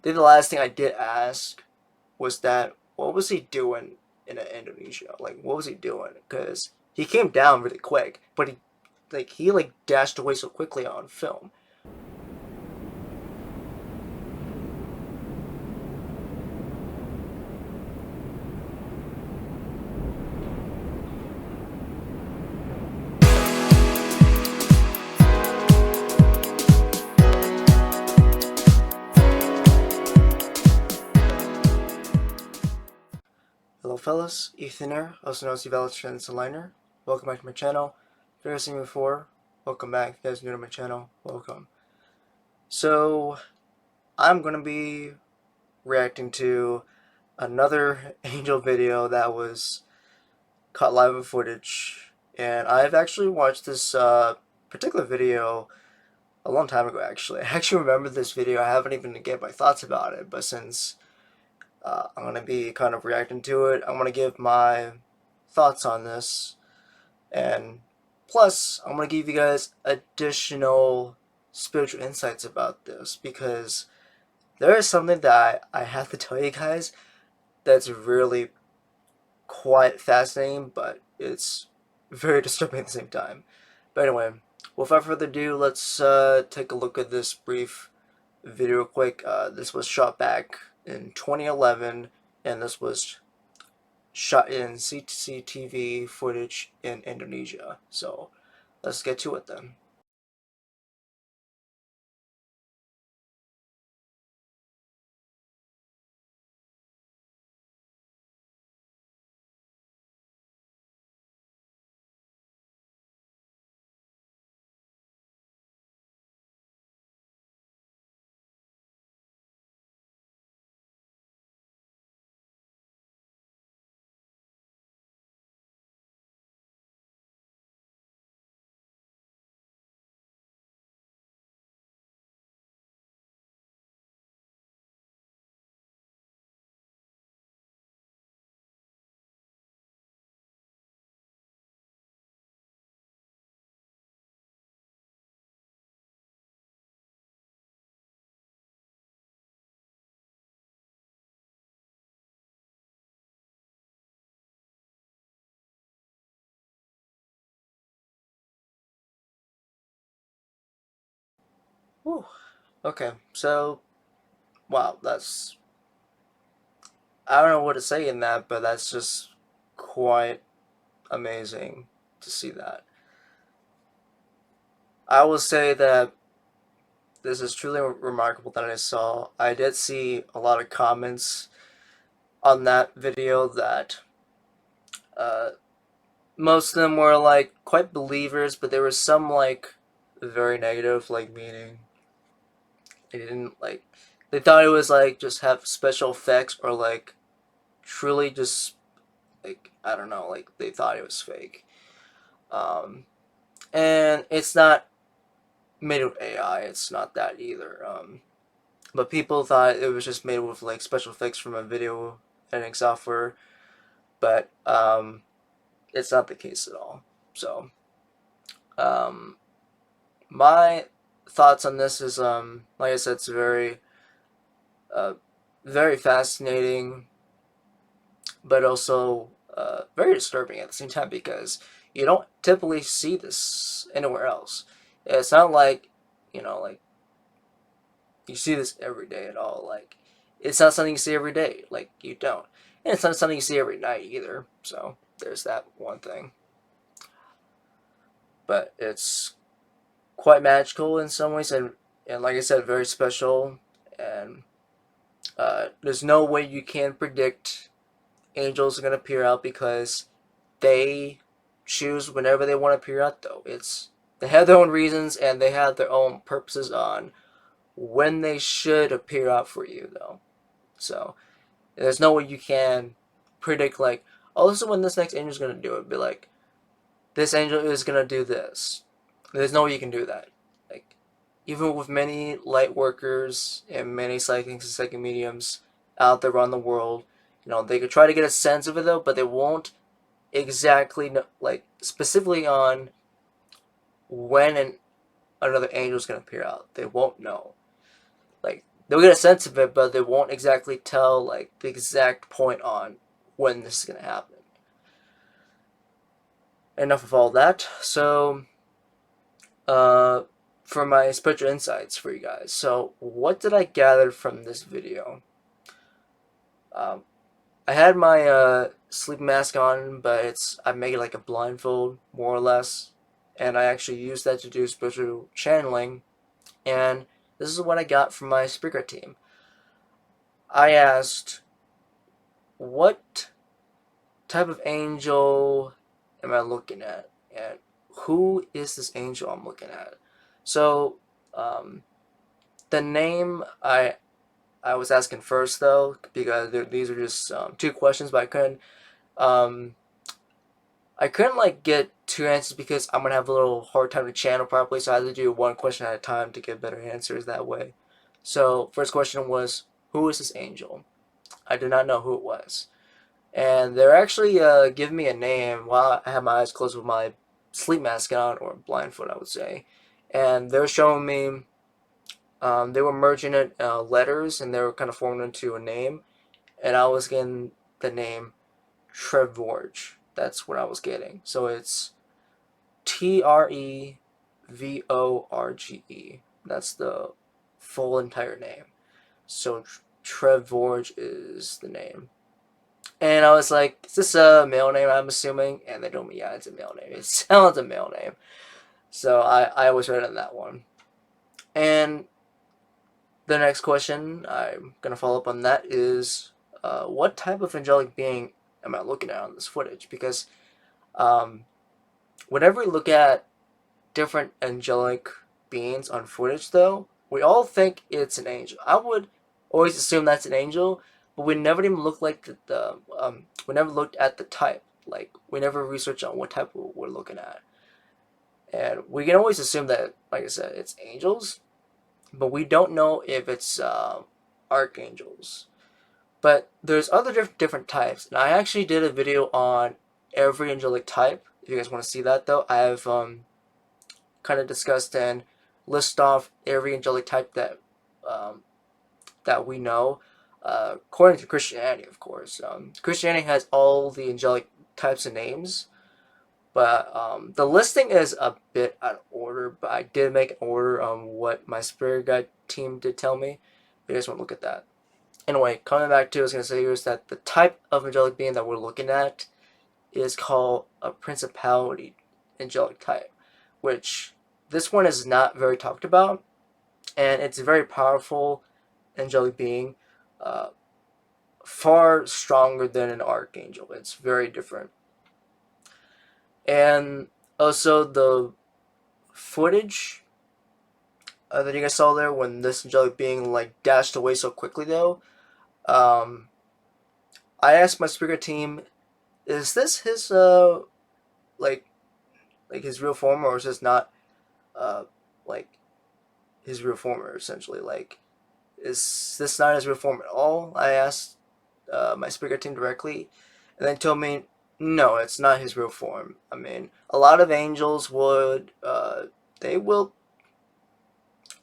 think the last thing I did ask was that what was he doing in Indonesia? Like, what was he doing? Because he came down really quick, but he dashed away so quickly on film. Hello fellas, Ethan here, also known as Evaluations Aligner. Welcome back to my channel. If you've never seen me before, welcome back. If you guys are new to my channel, welcome. So, I'm going to be reacting to another Angel video that was caught live in footage. And I've actually watched this particular video a long time ago, actually. I actually remember this video. I haven't even get my thoughts about it, but since I'm going to be kind of reacting to it, I'm going to give my thoughts on this. And plus, I'm going to give you guys additional spiritual insights about this because there is something that I have to tell you guys that's really quite fascinating, but it's very disturbing at the same time. But anyway, without further ado, let's take a look at this brief video quick. This was shot back in 2011, and this was shot in CCTV footage in Indonesia. So let's get to it then. Whew. Okay, so wow, that's, I don't know what to say in that, but that's just quite amazing to see that. I will say that this is truly remarkable that I saw. I did see a lot of comments on that video that uh, most of them were like quite believers, but there was some like very negative, like meaning they didn't like, they thought it was like just have special effects or like truly just like, I don't know, like they thought it was fake. Um, and it's not made with AI. It's not that either. But people thought it was just made with like special effects from a video editing software, but it's not the case at all. So, um, my thoughts on this is, like I said, it's uh, very fascinating, but also very disturbing at the same time because you don't typically see this anywhere else. It's not like, like you see this every day at all. Like, it's not something you see every day. Like, you don't. And it's not something you see every night either. So, there's that one thing. But it's quite magical in some ways, and like I said, very special. And there's no way you can predict angels are going to appear out because they choose whenever they want to appear out, though. They have their own reasons and they have their own purposes on when they should appear out for you, though. So there's no way you can predict like, oh, this is when this next angel is gonna do it. Be like, this angel is gonna do this. There's no way you can do that. Like, even with many light workers and many psychics and psychic mediums out there around the world, they could try to get a sense of it though, but they won't exactly know, like specifically on when another angel is gonna appear out. They won't know. Like, they'll get a sense of it, but they won't exactly tell like the exact point on when this is gonna happen. Enough of all that. So, uh, for my spiritual insights for you guys. So, what did I gather from this video? Um, I had my sleep mask on, but I make it like a blindfold, more or less, and I actually use that to do spiritual channeling. And this is what I got from my speaker team. I asked, "What type of angel am I looking at, and who is this angel I'm looking at?" So, the name I was asking first though, because these are just two questions, but um, I couldn't like get two answers because I'm gonna have a little hard time to channel properly. So I had to do one question at a time to get better answers that way. So first question was, who is this angel? I did not know who it was, and they're actually giving me a name while I had my eyes closed with my sleep mask on, or blindfold, I would say, and they're showing me. They were merging it letters, and they were kind of forming into a name, and I was getting the name Trevorge. That's what I was getting. So it's Trevorge. That's the full entire name. So Trevorge is the name. And I was like, is this a male name, I'm assuming? And they told me, yeah, it's a male name. It sounds a male name. So I was right on that one. And the next question I'm going to follow up on that is, what type of angelic being am I looking at on this footage? Because um, whenever we look at different angelic beings on footage, though, we all think it's an angel. I would always assume that's an angel, but we never even look like we never looked at the type. Like we never researched on what type we're looking at, and we can always assume that, like I said, it's angels, but we don't know if it's archangels. But there's other different types, and I actually did a video on every angelic type. If you guys want to see that, though, I have kind of discussed and list off every angelic type um, that we know, according to Christianity, of course. Christianity has all the angelic types and names, but the listing is a bit out of order. But I did make an order on what my spirit guide team did tell me. If you guys want to look at that. Anyway, coming back to what I was going to say here is that the type of angelic being that we're looking at is called a principality angelic type, which this one is not very talked about, and it's a very powerful angelic being, uh, far stronger than an archangel. It's very different. And also the footage that you guys saw there when this angelic being like dashed away so quickly, though, um, I asked my speaker team, is this his like his real form, or is this not uh like his real form, or essentially like, is this not his real form at all? I asked my speaker team directly, and they told me, no, it's not his real form. I mean, a lot of angels would, they will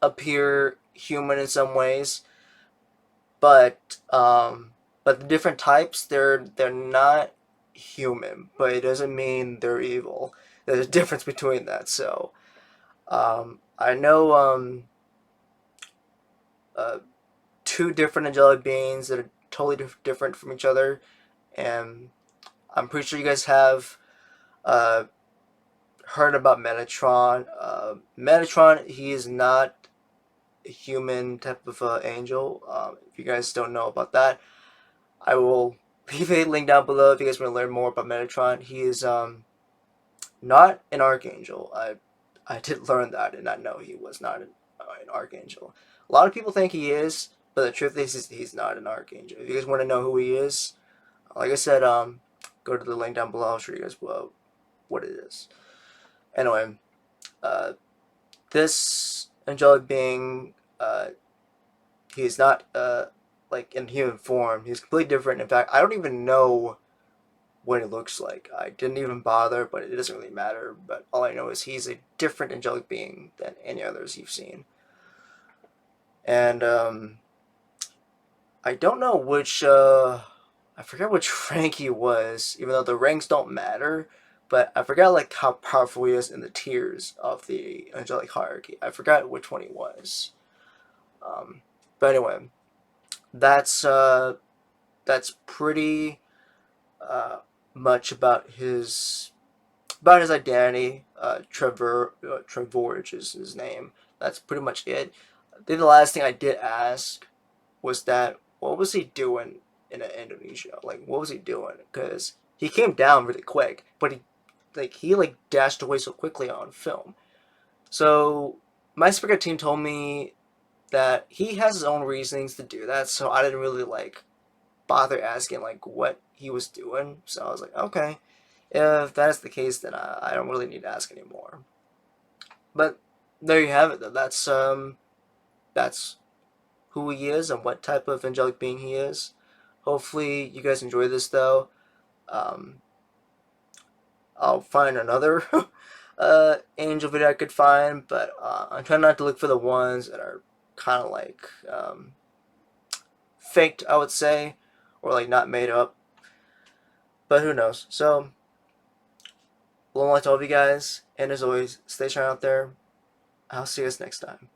appear human in some ways, but the different types, they're not human, but it doesn't mean they're evil. There's a difference between that. So, I know uh, two different angelic beings that are totally different from each other, and I'm pretty sure you guys have uh, heard about Metatron. Metatron, he is not a human type of angel. If you guys don't know about that, I will leave a link down below if you guys want to learn more about Metatron. He is not an archangel. I did learn that. I did not know he was not an archangel. A lot of people think he is, but the truth is he's not an archangel. If you guys want to know who he is, like I said, go to the link down below. I'll show you guys what it is. Anyway, uh, this angelic being, he's not like in human form. He's completely different. In fact, I don't even know what he looks like. I didn't even bother, but it doesn't really matter. But all I know is he's a different angelic being than any others you've seen. And I don't know which I forget which rank he was, even though the ranks don't matter. But I forgot like how powerful he is in the tiers of the angelic hierarchy. I forgot which one he was. But anyway, that's uh, that's pretty uh, much about his identity. Trevor is his name. That's pretty much it. I think the last thing I did ask was that what was he doing in Indonesia? Like, what was he doing? Because he came down really quick, but he dashed away so quickly on film. So my speaker team told me that he has his own reasonings to do that. So I didn't really like bother asking like what he was doing. So I was like, okay, if that's the case, then I don't really need to ask anymore. But there you have it. Though. That's who he is and what type of angelic being he is. Hopefully, you guys enjoy this though. Um, I'll find another angel video I could find, but I'm trying not to look for the ones that are kind of like faked, I would say, or like not made up. But who knows? So, long light to all of you guys, and as always, stay strong out there. I'll see you guys next time.